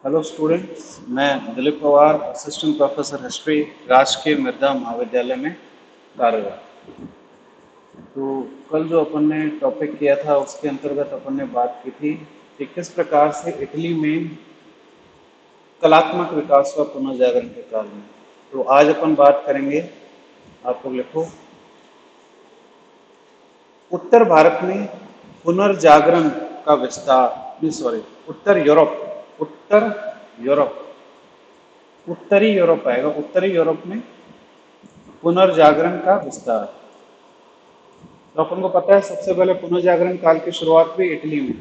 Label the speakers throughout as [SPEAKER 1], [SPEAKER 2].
[SPEAKER 1] Hello students, मैं Dilip Pawar, assistant professor history, राजकीय मृदा महाविद्यालय में कार्यरत। तो कल जो अपन ने टॉपिक किया था उसके अंतर्गत अपन ने बात की थी कि किस प्रकार से इटली में कलात्मक विकास हुआ पुनर्जागरण के काल में। तो आज अपन बात करेंगे, आप लोग लिखो, उत्तर भारत में पुनर्जागरण का विस्तार, नहीं सॉरी, उत्तर यूरोप, उत्तरी यूरोप आएगा, उत्तरी यूरोप में पुनर्जागरण का विस्तार। तो अपन को पता है सबसे पहले पुनर्जागरण काल की शुरुआत हुई इटली में,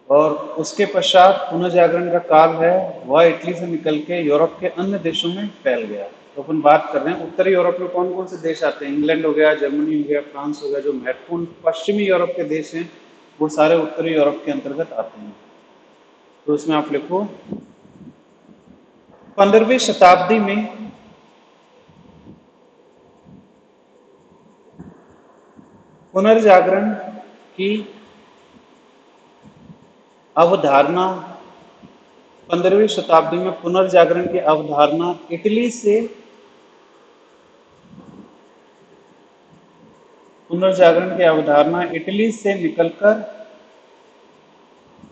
[SPEAKER 1] और उसके पश्चात पुनर्जागरण का काल है वह इटली से निकल के यूरोप के अन्य देशों में फैल गया। तो अपन बात कर रहे हैं उत्तरी यूरोप में कौन कौन से देश आते हैं। इंग्लैंड हो गया, जर्मनी हो गया, फ्रांस हो गया। जो महत्वपूर्ण पश्चिमी यूरोप के देश हैं वो सारे उत्तरी यूरोप के अंतर्गत आते हैं। तो इसमें आप लिखो, 15वीं शताब्दी में पुनर्जागरण की अवधारणा, 15वीं शताब्दी में पुनर्जागरण की अवधारणा इटली से, पुनर्जागरण की अवधारणा इटली से निकलकर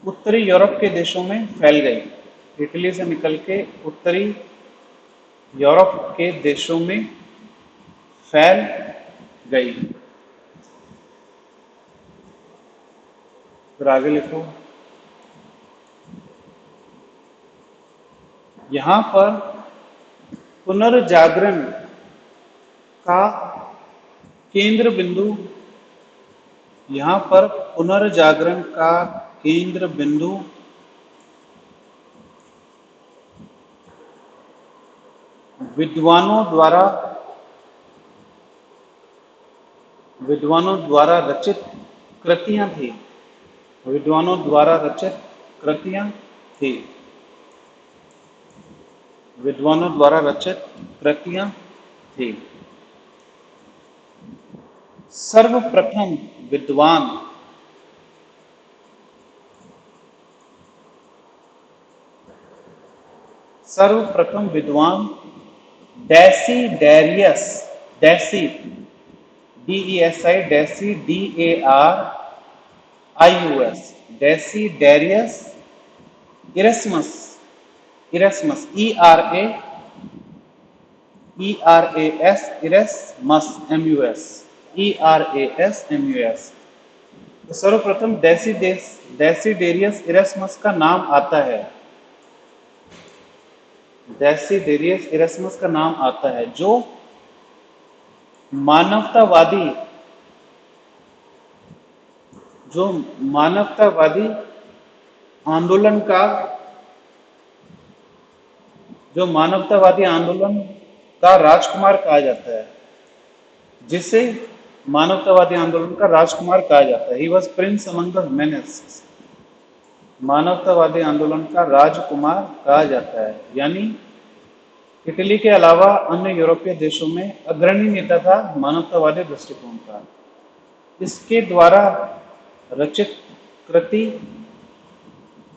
[SPEAKER 1] उत्तरी यूरोप के देशों में फैल गई। इटली से निकल के उत्तरी यूरोप के देशों में फैल गई। फिर आगे लिखो, यहां पर पुनर्जागरण का केंद्र बिंदु, यहां पर पुनर्जागरण का केंद्र बिंदु विद्वानों द्वारा, विद्वानों द्वारा रचित कृतियां थी, विद्वानों द्वारा रचित कृतियां थी, विद्वानों द्वारा रचित कृतियां थी। सर्वप्रथम विद्वान, सर्वप्रथम विद्वान Desiderius, Desi, DESI, Desi, DARIUS, Desiderius Erasmus, Erasmus, ERAS, Erasmus, MUS, ERASMUS। तो सर्वप्रथम डेसिडेरियस इरेस्मस का नाम आता है, डेसिडेरियस इरेस्मस का नाम आता है, जो मानवतावादी, जो मानवतावादी आंदोलन का, जो मानवतावादी आंदोलन का राजकुमार कहा जाता है, जिसे मानवतावादी आंदोलन का राजकुमार कहा जाता है। He was prince among the humanists, मानवतावादी आंदोलन का राजकुमार कहा जाता है। यानी इटली के अलावा अन्य यूरोपीय देशों में अग्रणी नेता था मानवतावादी दृष्टिकोण का। इसके द्वारा रचित कृति,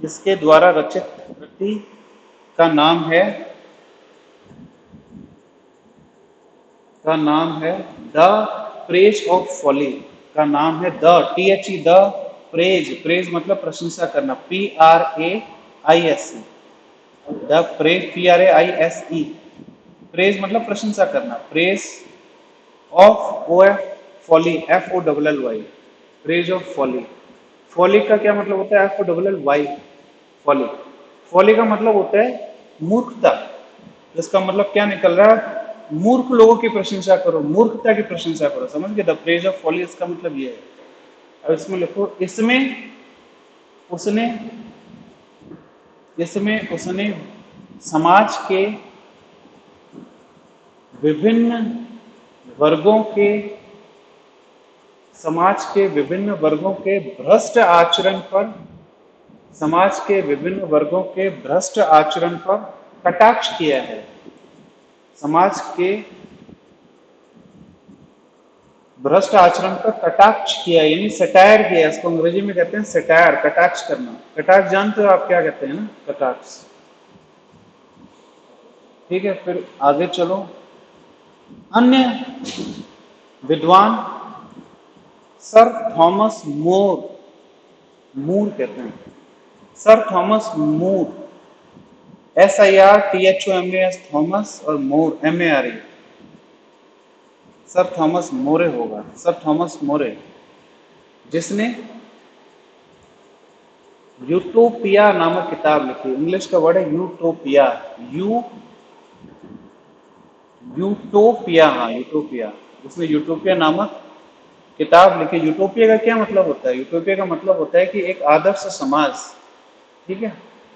[SPEAKER 1] इसके द्वारा रचित कृति का नाम है, का नाम है द प्रेज ऑफ फॉली, का नाम है the, THE, the praise, praise मतलब प्रशंसा करना, PRAISE, the praise, PRAISE, praise मतलब प्रशंसा करना, praise of OF folly, FOLLY, praise of folly. Folly का क्या मतलब होता है? FOLLY, folly. फॉली का मतलब होता है मूर्खता। इसका मतलब क्या निकल रहा है? मूर्ख लोगों की प्रशंसा करो, मूर्खता की प्रशंसा करो। समझ गए? द प्रेज ऑफ फॉली, इसका मतलब ये है। अब इसमें लिखो, इसमें उसने, इसमें उसने समाज के विभिन्न वर्गों के, समाज के विभिन्न वर्गों के भ्रष्ट आचरण पर, समाज के विभिन्न वर्गों के भ्रष्ट आचरण पर कटाक्ष किया है। समाज के भ्रष्ट आचरण का कटाक्ष किया, यानी सटायर किया, इसको अंग्रेजी में कहते हैं सटायर, कटाक्ष करना। कटाक्ष जानते हो आप क्या कहते हैं ना, कटाक्ष। ठीक है, फिर आगे चलो। अन्य विद्वान सर थॉमस मोर, मूर कहते हैं, सर थॉमस मूर, SIRTHOMAS, थॉमस, और मोर MARE, सर थॉमस मोरे होगा, सर थॉमस मोरे, जिसने यूटोपिया नामक किताब लिखी। इंग्लिश का वर्ड है यूटोपिया, यू यूटोपिया, हाँ यूटोपिया, जिसने यूटोपिया नामक किताब लिखी। यूटोपिया का क्या मतलब होता है? यूटोपिया का मतलब होता है कि एक आदर्श समाज, ठीक है,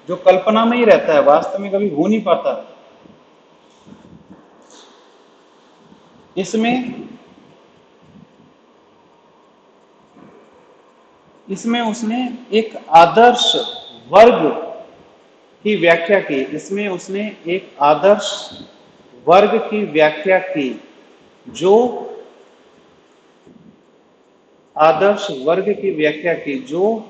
[SPEAKER 1] जो कल्पना में ही रहता है, वास्तव में कभी हो नहीं पाता। इसमें इसमें उसने एक आदर्श वर्ग की व्याख्या की, इसमें उसने एक आदर्श वर्ग की व्याख्या की, जो आदर्श वर्ग की व्याख्या की जो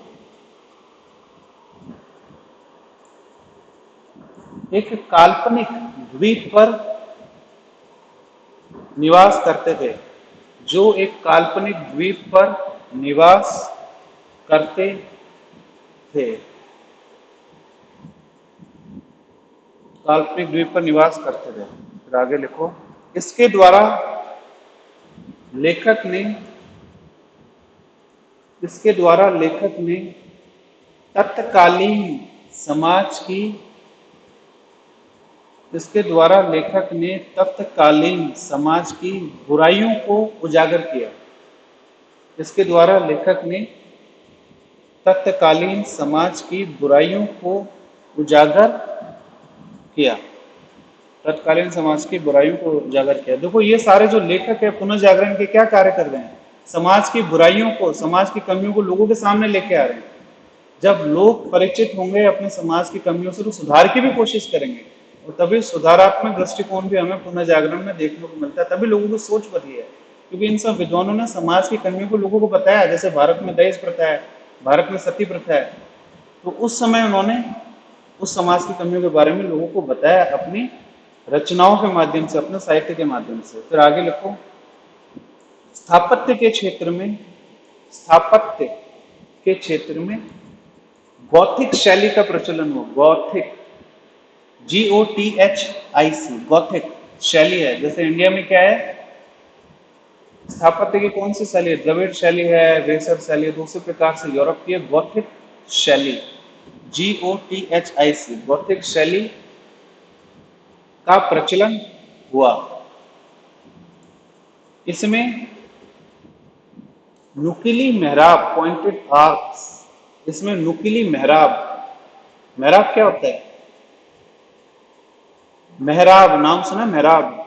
[SPEAKER 1] एक काल्पनिक द्वीप पर निवास करते थे, जो एक काल्पनिक द्वीप पर निवास करते थे, काल्पनिक द्वीप पर निवास करते थे। फिर आगे लिखो। इसके द्वारा लेखक ने इसके द्वारा लेखक ने तत्कालीन समाज की इसके द्वारा लेखक ने तत्कालीन समाज की बुराइयों को उजागर किया। इसके द्वारा लेखक ने तत्कालीन समाज की बुराइयों को उजागर किया, तत्कालीन समाज की बुराइयों को उजागर किया। देखो ये सारे जो लेखक है पुनर्जागरण के क्या कार्य कर रहे हैं? समाज की बुराइयों को, समाज की कमियों को लोगों के सामने लेके आ रहे हैं। जब लोग परिचित होंगे अपने समाज की कमियों से तो सुधार की भी कोशिश करेंगे, और तभी सुधारात्मक दृष्टिकोण भी हमें पुनर्जागरण में देखने को मिलता है, तभी लोगों की सोच बदली है। क्योंकि इन सब विद्वानों ने समाज की कमियों को लोगों को बताया। जैसे भारत में दहेज प्रथा है, भारत में सती प्रथा है, तो उस समय उन्होंने उस समाज की कमियों के बारे में लोगों को बताया अपनी रचनाओं के माध्यम से, अपने साहित्य के माध्यम से। फिर आगे लिखो। स्थापत्य के क्षेत्र में स्थापत्य के क्षेत्र में गौथिक शैली का प्रचलन हुआ। गौथिक, GOTHIC, गौथिक शैली है। जैसे इंडिया में क्या है, स्थापत्य की कौन सी शैली है? द्रविड़ शैली है, वेसर शैली है। दूसरे प्रकार से यूरोप की गौथिक शैली, GOTHIC, गौथिक शैली का प्रचलन हुआ। इसमें नुकीली मेहराब, पॉइंटेड आर्क्स, इसमें नुकीली मेहराब, मेहराब क्या होता है? मेहराब नाम सुना? मेहराब,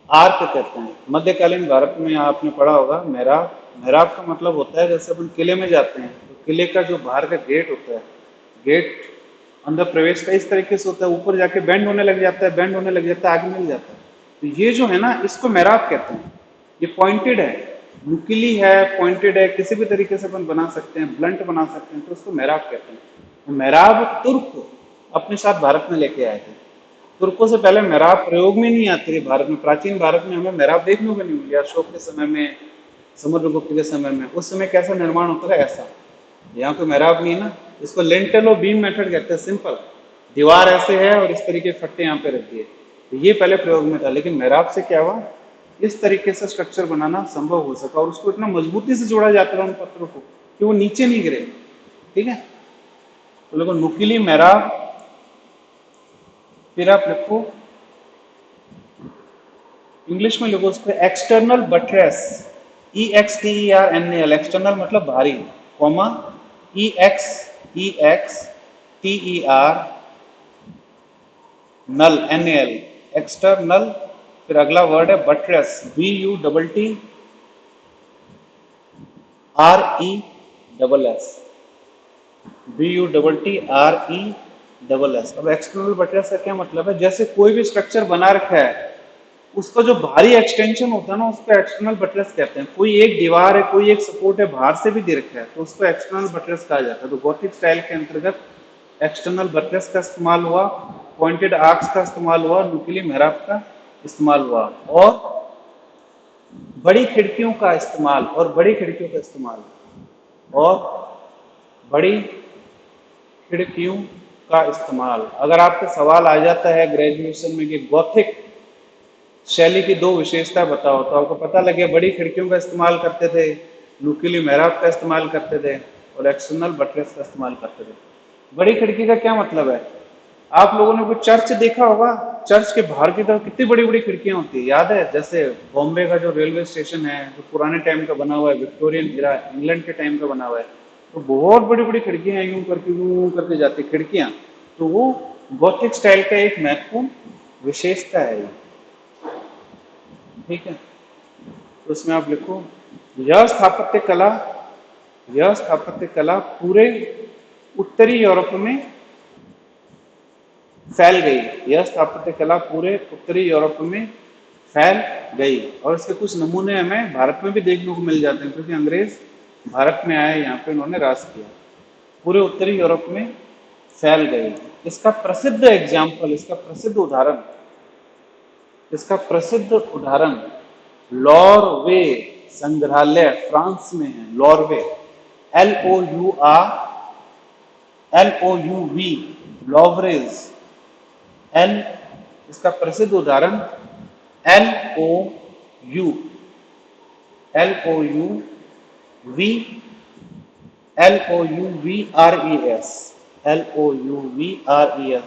[SPEAKER 1] आर्क कहते हैं। मध्यकालीन भारत में आपने पढ़ा होगा मेहराब। मेहराब का मतलब होता है, जैसे अपन किले में जाते हैं तो किले का जो बाहर का गेट होता है, गेट अंदर प्रवेश का इस तरीके से होता है, ऊपर जाके बेंड होने लग जाता है, बेंड होने लग जाता है, आगे मिल जाता है। तो ये जो है ना, इसको मेहराब कहते हैं। ये पॉइंटेड है, नुकीली है, पॉइंटेड है, किसी भी तरीके से अपन बना सकते हैं, ब्लंट बना सकते हैं, तो उसको मेहराब कहते हैं। तो मेहराब तुर्क अपने साथ भारत में लेके आए थे। तुर्कों से पहले मेहराब प्रयोग में नहीं आती थी भारत में। प्राचीन भारत में हमें मेहराब देखने को नहीं मिली। अशोक के समय में, समुद्रगुप्त के समय में, उस समय कैसा निर्माण होता था ऐसा। यहाँ पे मेहराब नहीं है ना, इसको लेंटल और बीम मेथड कहते हैं। सिंपल दीवार ऐसे है और इस तरीके फट्टे यहाँ पे रहती है, तो ये पहले प्रयोग में था। लेकिन मेहराब से क्या हुआ, इस तरीके से स्ट्रक्चर बनाना संभव हो सका, और उसको इतना मजबूती से जोड़ा जाता था उन पत्थरों को कि वो नीचे नहीं गिरे। ठीक है, तो देखो नुकीली मेहराब। फिर आप लिखो, इंग्लिश में लिखो उसको, एक्सटर्नल बट्रेस, EXTERNAL, एक्सटर्नल मतलब भारी, कॉमा EXTER नल, NAL, एक्सटर्नल। फिर अगला वर्ड है बट्रेस, BUTTRESS, BUTTRESS। अब एक्सटर्नल बट्रेस का क्या मतलब है? जैसे कोई भी स्ट्रक्चर बना रखा है, उसका जो भारी एक्सटेंशन होता है ना उसको एक्सटर्नल बटरेस कहते हैं। कोई एक दीवार है, कोई एक सपोर्ट है, बाहर से भी दे रखा है तो उसको एक्सटर्नल बटरेस कहा जाता है। तो गॉथिक स्टाइल के अंतर्गत एक्सटर्नल बटरेस का इस्तेमाल हुआ, पॉइंटेड आर्क्स का इस्तेमाल हुआ, नुकीली मेहराब का इस्तेमाल हुआ और बड़ी खिड़कियों का इस्तेमाल और बड़ी खिड़कियों का इस्तेमाल और बड़ी खिड़कियों का इस्तेमाल। अगर आपका सवाल आ जाता है ग्रेजुएशन में कि गॉथिक शैली की दो विशेषता बताओ, तो आपको पता लगे बड़ी खिड़कियों का इस्तेमाल करते थे, नुकीली मेहराब का इस्तेमाल करते थे और एक्सटर्नल बटरेस का इस्तेमाल करते थे। बड़ी खिड़की का क्या मतलब है? आप लोगों ने कोई चर्च देखा होगा, चर्च के बाहर की तरफ कितनी बड़ी बड़ी खिड़कियां होती है, याद है? जैसे बॉम्बे का जो रेलवे स्टेशन है जो पुराने टाइम का बना हुआ है, विक्टोरियन इरा इंग्लैंड के टाइम का बना हुआ है, तो बहुत बड़ी बड़ी खिड़कियां यूं करके जाती खिड़कियां। तो वो गॉथिक स्टाइल का एक महत्वपूर्ण विशेषता है ये। ठीक है, तो उसमें आप लिखो यह स्थापत्य कला, यह स्थापत्य कला पूरे उत्तरी यूरोप में फैल गई। यह स्थापत्य कला पूरे उत्तरी यूरोप में फैल गई और इसके कुछ नमूने हमें भारत में भी देखने को मिल जाते हैं क्योंकि अंग्रेज भारत में आए, यहाँ पे इन्होंने राज किया। पूरे उत्तरी यूरोप में फैल गई। इसका प्रसिद्ध एग्जाम्पल, इसका प्रसिद्ध उदाहरण लॉरवे संग्रहालय फ्रांस में है। लॉरवे, LOUV, लॉवरेज, एल, इसका प्रसिद्ध उदाहरण LOU, LOUV, LOUVRES,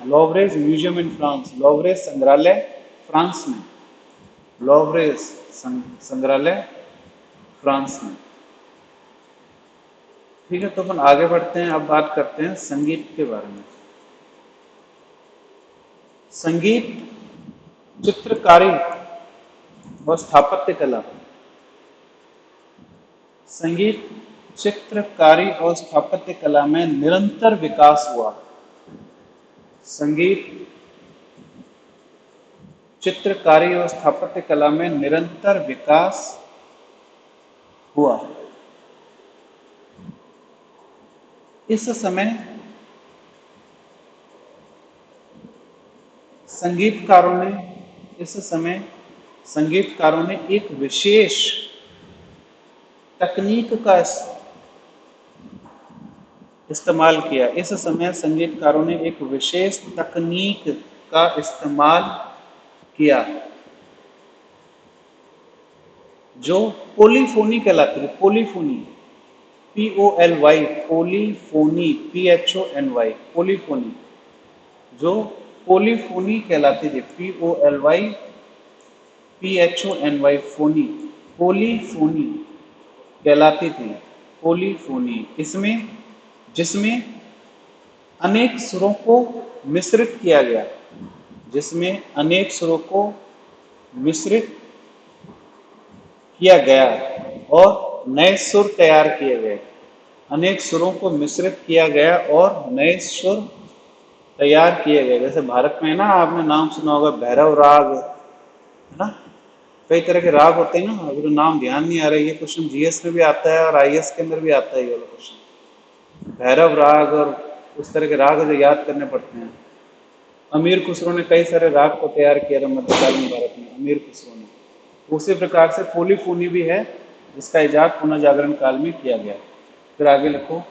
[SPEAKER 1] Louvres museum in France, Louvres संग्रहालय फ्रांस में, लॉवरेज संग्रहालय फ्रांस में। ठीक है, तो अपन आगे बढ़ते हैं। अब बात करते हैं संगीत के बारे में। संगीत, चित्रकारी और स्थापत्य कला, संगीत, चित्रकारी और स्थापत्य कला में निरंतर विकास हुआ। संगीत, चित्रकारी और स्थापत्य कला में निरंतर विकास हुआ। इस समय संगीतकारों ने एक विशेष तकनीक का इस्तेमाल किया। इस समय संगीतकारों ने एक विशेष तकनीक का इस्तेमाल किया जो पोलीफोनी कहलाती है। पोलीफोनी, POLY, पोलीफोनी, PHONY, पोलीफोनी, जो पोलीफोनी कहलाती थी। POLY, फोनी, पोलीफोनी कहलाती थी। पोलीफोनी, इसमें जिसमें अनेक सुरों को मिश्रित किया गया, जिसमें अनेक सुरों को मिश्रित किया गया और नए सुर तैयार किए गए। अनेक सुरों को मिश्रित किया गया और नए सुर तैयार किए गए। जैसे भारत में है ना, आपने नाम सुना होगा भैरव राग, है ना? कई तरह के राग होते हैं ना, अगर नाम ध्यान नहीं आ रहा है। ये क्वेश्चन जीएस में भी आता है और आईएएस के अंदर भी आता है ये वाला क्वेश्चन। भैरव राग और उस तरह के राग जो याद करने पड़ते हैं। अमीर खुसरो ने कई सारे राग को तैयार किया था मध्यकालीन भारत में, अमीर खुसरो ने। उसी प्रकार से पोलीफोनी भी है जिसका इजाद पुनर्जागरण काल में किया गया। फिर आगे लिखो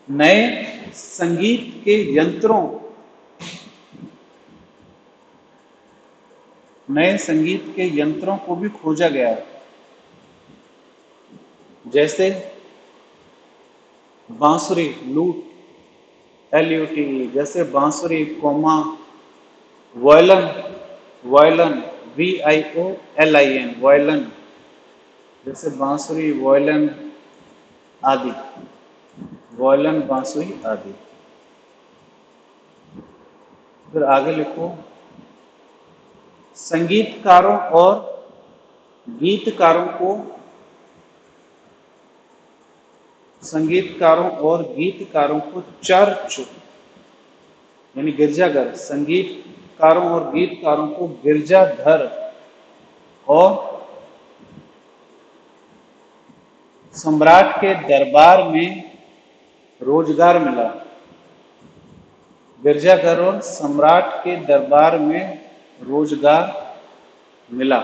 [SPEAKER 1] नए संगीत के यंत्रों, नए संगीत के यंत्रों को भी खोजा गया, जैसे बांसुरी, लूट, LUT, जैसे बांसुरी, comma, violin, violin, VIOLIN, violin, जैसे बांसुरी, वायलन आदि, वायलन, बांसुरी आदि। फिर आगे लिखो संगीतकारों और गीतकारों को, संगीतकारों और गीतकारों को चर्च यानी गिरजाघर, संगीत संगीतकारों और गीतकारों को गिरजाधर और सम्राट के दरबार में रोजगार मिला। गिरजाघर और सम्राट के दरबार में रोजगार मिला।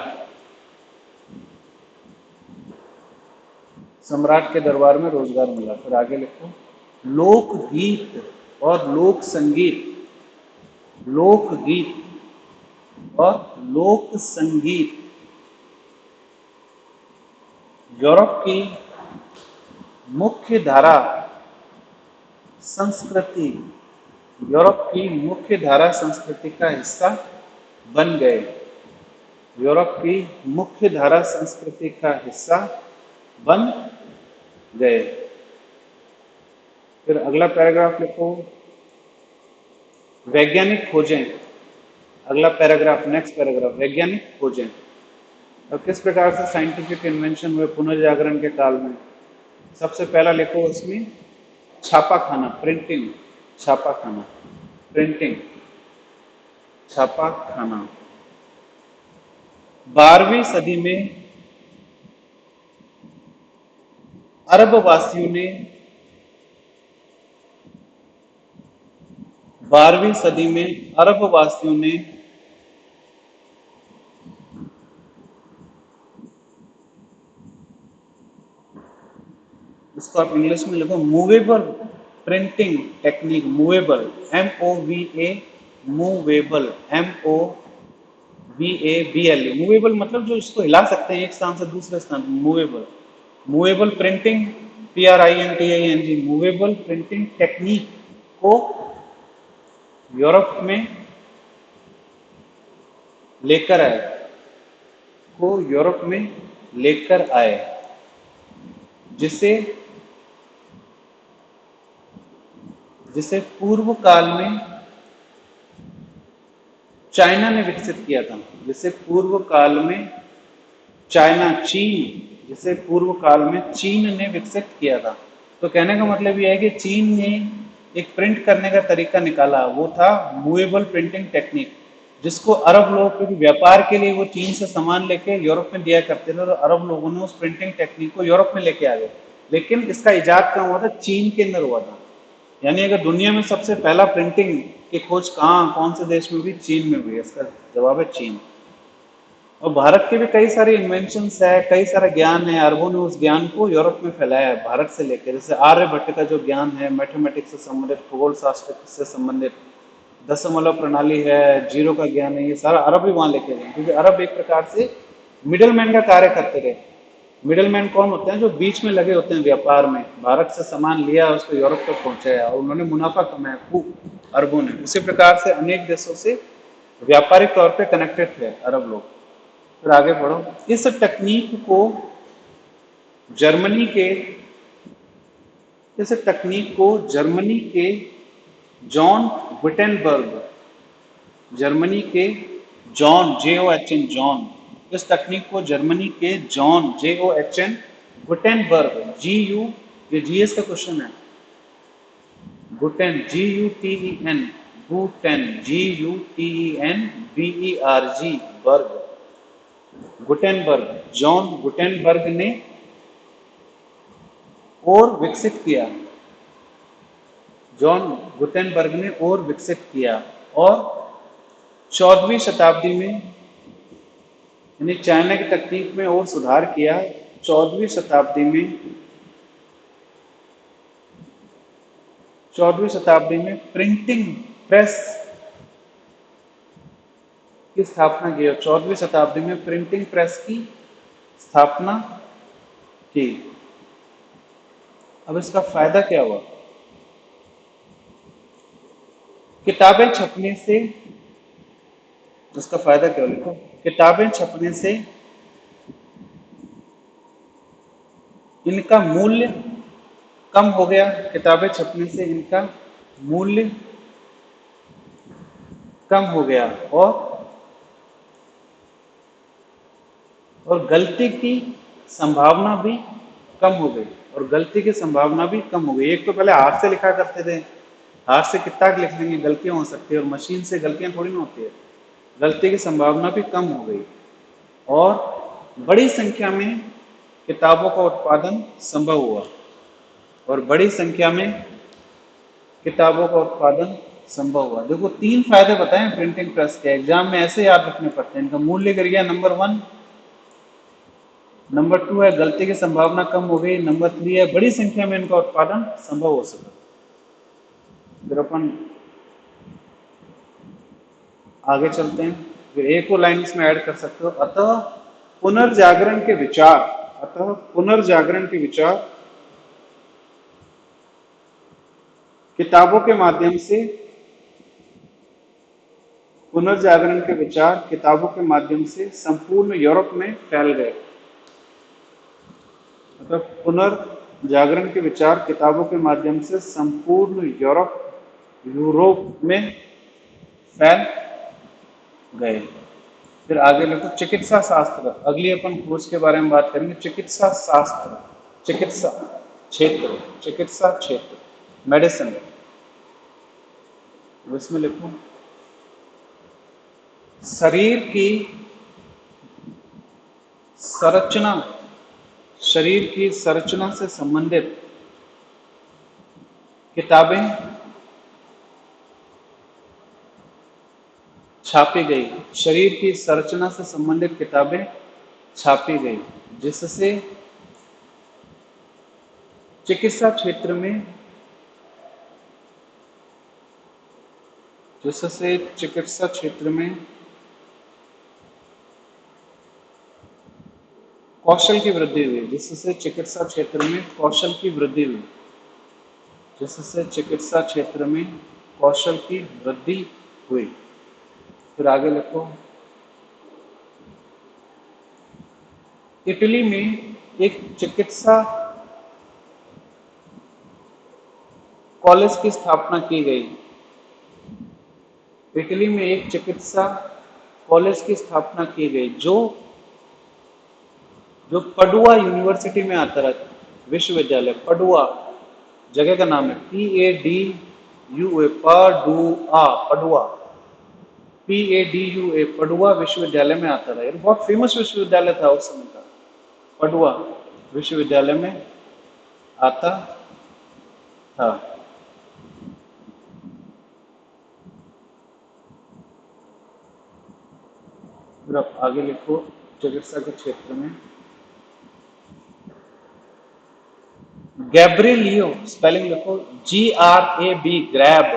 [SPEAKER 1] सम्राट के दरबार में रोजगार मिला। फिर आगे लिखो, लोकगीत और लोक संगीत, लोकगीत और लोक संगीत यूरोप की मुख्य धारा संस्कृति, यूरोप की मुख्य धारा संस्कृति का हिस्सा बन गए। यूरोप की मुख्य धारा संस्कृति का हिस्सा बन गए। फिर अगला पैराग्राफ लिखो, वैज्ञानिक खोजें। अगला पैराग्राफ, नेक्स्ट पैराग्राफ, वैज्ञानिक खोजें। अब किस प्रकार से साइंटिफिक इन्वेंशन हुए पुनर्जागरण के काल में? सबसे पहला लिखो इसमें छापा खाना, प्रिंटिंग, छापा खाना, प्रिंटिंग, छापा खाना। 12वीं सदी में अरबवासियों ने 12वीं सदी में अरबवासियों ने इसको आप इंग्लिश में लिखो movable printing technique, movable, MOVA, movable, MOVABLE, movable मतलब जो इसको हिला सकते हैं एक स्थान से दूसरे स्थान, movable, movable printing, PRINTING, movable printing technique को यूरोप में लेकर आए, को यूरोप में लेकर आए, जिसे जिसे पूर्व काल में चाइना ने विकसित किया था। जिसे पूर्व काल में चाइना, चीन, जिसे पूर्व काल में चीन ने विकसित किया था। तो कहने का मतलब यह है कि चीन ने एक प्रिंट करने का तरीका निकाला, वो था मूवेबल प्रिंटिंग टेक्निक, जिसको अरब लोग, क्योंकि व्यापार के लिए वो चीन से सामान लेके यूरोप में दिया करते थे, तो अरब लोगों ने उस प्रिंटिंग टेक्निक को यूरोप में लेके आ गए। लेकिन इसका इजाद कहाँ हुआ था? चीन के अंदर हुआ था। यानी अगर दुनिया में सबसे पहला प्रिंटिंग की खोज कहाँ, कौन से देश में हुई? चीन में हुई। इसका जवाब है चीन। और भारत के भी कई सारे इन्वेंशंस है, कई सारा ज्ञान है, अरबों ने उस ज्ञान को यूरोप में फैलाया है, भारत से लेकर। जैसे आर्यभट्ट का जो ज्ञान है, मैथमेटिक्स से संबंधित, खगोल शास्त्र से संबंधित, दशमलव प्रणाली है, जीरो का ज्ञान है, ये सारा अरब ही वहां लेके गए, क्योंकि अरब एक प्रकार से मिडलमैन का कार्य करते रहे। मिडलमैन कौन होते हैं? जो बीच में लगे होते हैं व्यापार में। भारत से सामान लिया, उसको यूरोप तक पहुंचाया और उन्होंने मुनाफा कमाया खूब, अरबों ने। उसी प्रकार से अनेक देशों से व्यापारिक तौर पे कनेक्टेड थे अरब लोग। फिर आगे बढ़ो, इस तकनीक को जर्मनी के इस तकनीक को जर्मनी के जॉन गुटेनबर्ग, जर्मनी के जॉन, JOHN, जॉन, इस तकनीक को जर्मनी के जॉन, JOHN गुटेनबर्ग, GU, ये GS का क्वेश्चन है, गुटेन, GUTEN, गुटेन, GUTENBERG, बर्ग, गुटेनबर्ग, जॉन गुटेनबर्ग ने और विकसित किया, जॉन गुटेनबर्ग ने और विकसित किया। और 14वीं शताब्दी में, यानी चाइना की तकनीक में और सुधार किया। 14वीं शताब्दी में, 14वीं शताब्दी में प्रिंटिंग प्रेस की स्थापना की। 14वीं शताब्दी में प्रिंटिंग प्रेस की स्थापना की। अब इसका फायदा क्या हुआ? किताबें छपने से, इसका फायदा क्या लिखो, किताबें छपने से इनका मूल्य कम हो गया। किताबें छपने से इनका मूल्य कम हो गया। और गलती की संभावना भी कम हो गई। और गलती की संभावना भी कम हो गई। एक तो पहले हाथ से लिखा करते थे, हाथ से कितना लिख देंगे, गलतियां हो सकती है, और मशीन से गलतियां थोड़ी ना होती है, गलती की संभावना भी कम हो गई, और बड़ी संख्या में किताबों का उत्पादन संभव हुआ, और बड़ी संख्या में किताबों का उत्पादन संभव हुआ। देखो 3 फायदे बताएं प्रिंटिंग प्रेस के, एग्जाम में ऐसे याद रखने पड़ते हैं। इनका मूल्य गिर गया, नंबर 1। नंबर 2 है गलती की संभावना कम हो गई। नंबर 3 है बड़ी संख्या में इनका उत्पादन संभव हो सका। फिर अपन आगे चलते हैं, फिर एक और लाइन इसमें ऐड कर सकते हो। अतः पुनर्जागरण के विचार, अतः पुनर्जागरण के विचार किताबों के माध्यम से, पुनर्जागरण के विचार किताबों के माध्यम से संपूर्ण यूरोप में फैल गए। मतलब पुनर्जागरण के विचार किताबों के माध्यम से संपूर्ण यूरोप में फैल गए। फिर आगे लिखो चिकित्सा शास्त्र, अगली अपन कोर्स के बारे में बात करेंगे। चिकित्सा शास्त्र, चिकित्सा क्षेत्र, चिकित्सा क्षेत्र, मेडिसिन। इसमें लिखो शरीर की संरचना, शरीर की संरचना से संबंधित किताबें छापी गई, शरीर की संरचना से संबंधित किताबें छापी गई, जिससे चिकित्सा क्षेत्र में, जिससे चिकित्सा क्षेत्र में कौशल की वृद्धि हुई, जिससे चिकित्सा क्षेत्र में कौशल की वृद्धि हुई, जिससे चिकित्सा क्षेत्र में कौशल की वृद्धि हुई। फिर आगे लिखो इटली में एक चिकित्सा कॉलेज की स्थापना की गई। इटली में एक चिकित्सा कॉलेज की स्थापना की गई, जो पडुआ यूनिवर्सिटी में आता है, विश्वविद्यालय पडुआ जगह का नाम है, PADUA, पडुआ, पडुआ, PADUA, पडुआ विश्वविद्यालय में आता है। बहुत फेमस विश्वविद्यालय था उस समय का, पडुआ विश्वविद्यालय में आता था। फिर आप आगे लिखो चिकित्सा के क्षेत्र में गैब्रिलियो, स्पेलिंग लिखो GRAB, grab,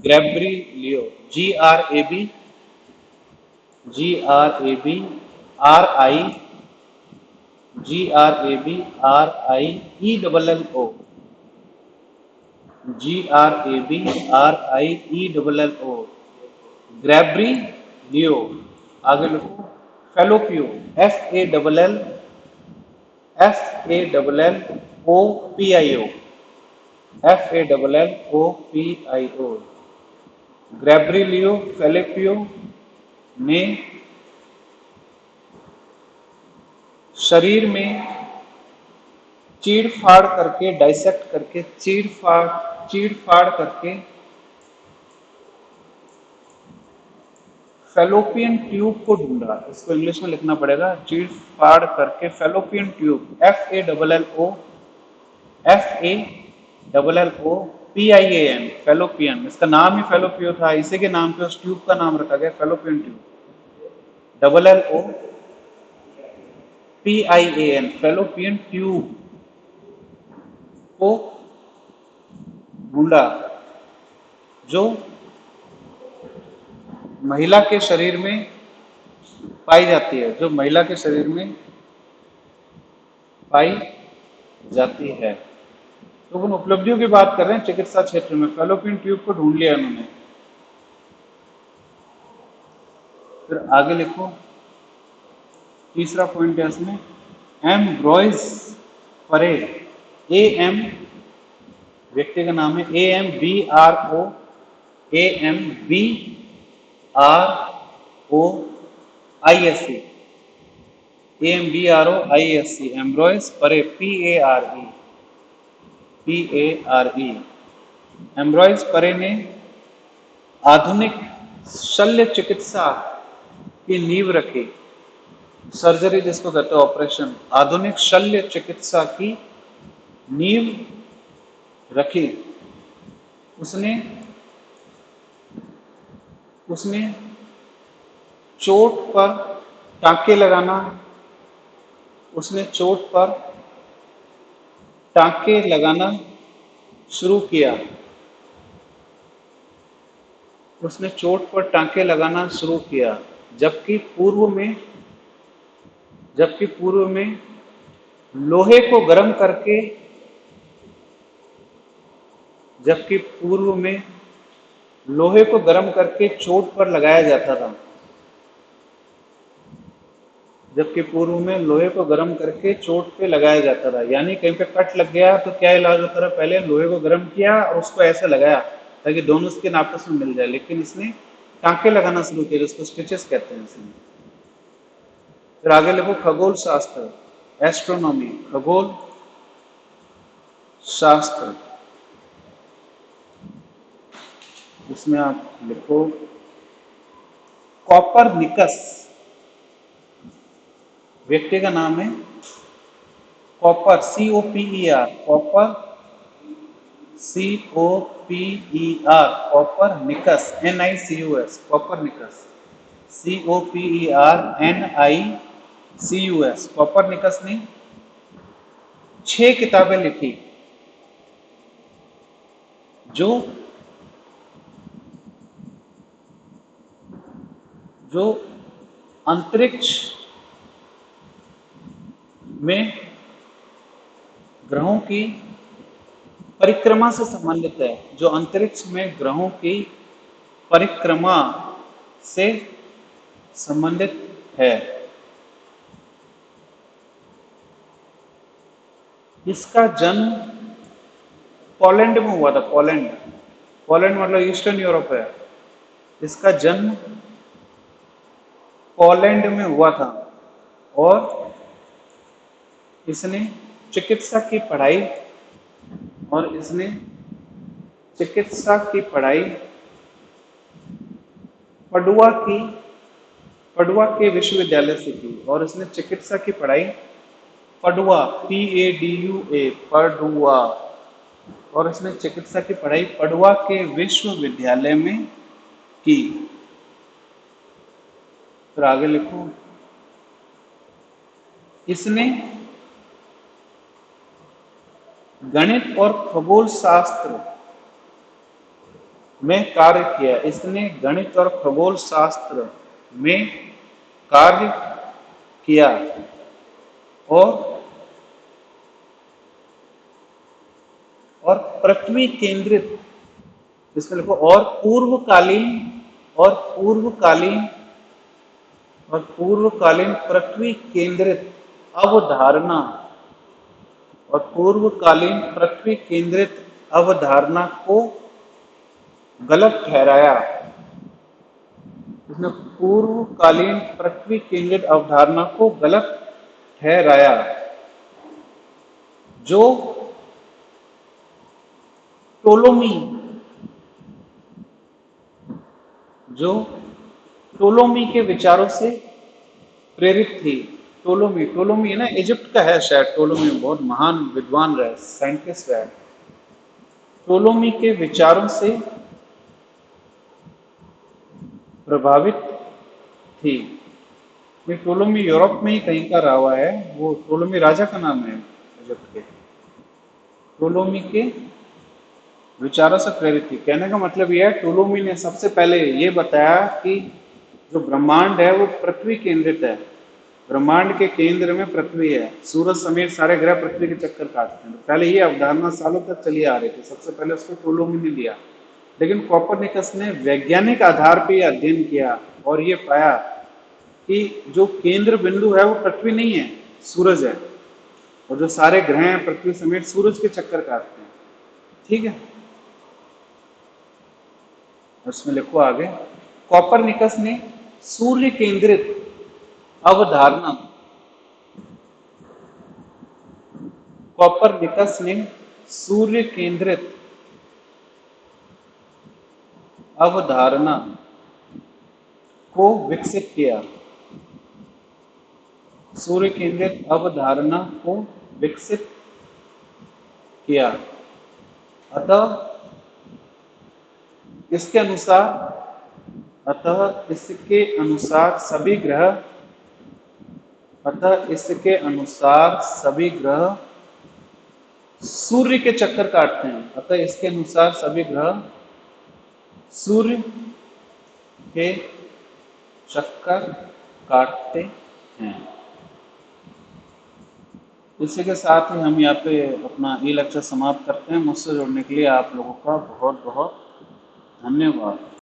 [SPEAKER 1] Gabriello, GRAB, GRAB RIELLO, GRABRIELLO, Grabriello. आगे लिखो फेलोपियो, FALLOPIO, FALLOPIO, ग्रैब्रिलियो फेलोपियो ने शरीर में चीड़ फाड़ करके, डाइसेक्ट करके, चीड़ फाड़ करके फेलोपियन ट्यूब को ढूंढा। इसको इंग्लिश में लिखना पड़ेगा, चीड़ फाड़ करके फेलोपियन ट्यूब, FALLOPIAN, फेलोपियन। इसका नाम ही फेलोपियो था, इसी के नाम पे उस ट्यूब का नाम रखा गया fallopian tube. FALLOPIAN, fallopian tube को ढूंढा, जो महिला के शरीर में पाई जाती है, जो महिला के शरीर में पाई जाती है। तो उन उपलब्धियों की बात कर रहे हैं चिकित्सा क्षेत्र में, फेलोपियन ट्यूब को ढूंढ लिया उन्होंने। फिर आगे लिखो तीसरा पॉइंट है इसमें एम्ब्रॉयज परे, AM व्यक्ति का नाम है, AMBROISC, एम्ब्रॉयज परे, PARE, एम्ब्रॉयज परे ने आधुनिक शल्य चिकित्सा की नींव रखी। सर्जरी जिसको कहते हैं ऑपरेशन, आधुनिक शल्य चिकित्सा की नींव रखी। उसने उसने चोट पर टांके लगाना उसने चोट पर टांके लगाना शुरू किया। उसने चोट पर टांके लगाना शुरू किया। जबकि पूर्व में जबकि पूर्व में लोहे को गर्म करके जबकि पूर्व में लोहे को गर्म करके चोट पर लगाया जाता था। जबकि पूर्व में लोहे को गर्म करके चोट पे लगाया जाता था। यानी कहीं पे कट लग गया तो क्या इलाज होता था, पहले लोहे को गर्म किया और उसको ऐसे लगाया ताकि दोनों स्किन आपस में मिल जाए, लेकिन इसने टांके लगाना शुरू किया जिसको स्टिचेस कहते हैं इसमें। फिर आगे लिखो खगोल शास्त्र, एस्ट्रोनॉमी, खगोल शास्त्र। इसमें आप लिखो कॉपरनिकस, व्यक्ति का नाम है copper, COPER, copper, COPER, Copernicus, NICUS, Copernicus, COPERNICUS। Copernicus ने 6 किताबें लिखी जो जो अंतरिक्ष में ग्रहों की परिक्रमा से संबंधित है, जो अंतरिक्ष में ग्रहों की परिक्रमा से संबंधित है। इसका जन्म पोलैंड में हुआ था। पोलैंड, पोलैंड मतलब ईस्टर्न यूरोप है। इसका जन्म पोलैंड में हुआ था और इसने चिकित्सा की पढ़ाई और इसने चिकित्सा की पढ़ाई पडुआ की पडुआ के विश्वविद्यालय से की। और इसने चिकित्सा की पढ़ाई पडुआ, PADUA, पडुआ, और इसने चिकित्सा की पढ़ाई पडुआ के विश्वविद्यालय में की। फिर आगे लिखो इसने गणित और खगोल शास्त्र में कार्य किया। इसने गणित और खगोल शास्त्र में कार्य किया और पृथ्वी केंद्रित, इसमें लिखो पूर्वकालीन पृथ्वी केंद्रित अवधारणा को गलत ठहराया। इसने पूर्वकालीन पृथ्वी केंद्रित अवधारणा को गलत ठहराया जो टोलोमी के विचारों से प्रेरित थी। टोलोमी है ना, इजिप्ट का है शायद। टोलोमी बहुत महान विद्वान रहे, साइंटिस्ट रहे। टोलोमी के विचारों से प्रभावित थी। ये टोलोमी यूरोप में ही कहीं का रहा हुआ है। वो टोलोमी राजा का नाम है इजिप्ट के। टोलोमी के विचारों से प्रेरित थी। कहने का मतलब यह है, टोलोमी ने सबसे पहले ये बताया कि जो ब्रह्मांड है वो पृथ्वी केंद्रित है। ब्रह्मांड के केंद्र में पृथ्वी है। सूरज समेत सारे ग्रह पृथ्वी के चक्कर काटते हैं। तो पहले ये अवधारणा सालों तक चली आ रही थी। सबसे पहले उसको टोलोमी ने दिया, लेकिन कॉपरनिकस ने वैज्ञानिक आधार पर यह अध्ययन किया और ये पाया कि जो केंद्र बिंदु है वो पृथ्वी नहीं है, सूरज है। और जो सारे ग्रह हैं पृथ्वी समेत सूरज के चक्कर काटते हैं। ठीक है, उसमें लिखो आगे, कॉपरनिकस ने सूर्य केंद्रित अवधारणा कॉपरनिकस ने सूर्य केंद्रित अवधारणा को विकसित किया। सूर्य केंद्रित अवधारणा को विकसित किया। अतः इसके अनुसार इसके अनुसार सभी ग्रह सूर्य के चक्कर काटते हैं। अतः इसके अनुसार सभी ग्रह सूर्य के चक्कर काटते हैं। इसी के साथ ही हम यहाँ पे अपना ये लेक्चर समाप्त करते हैं। मुझसे जुड़ने के लिए आप लोगों का बहुत बहुत धन्यवाद।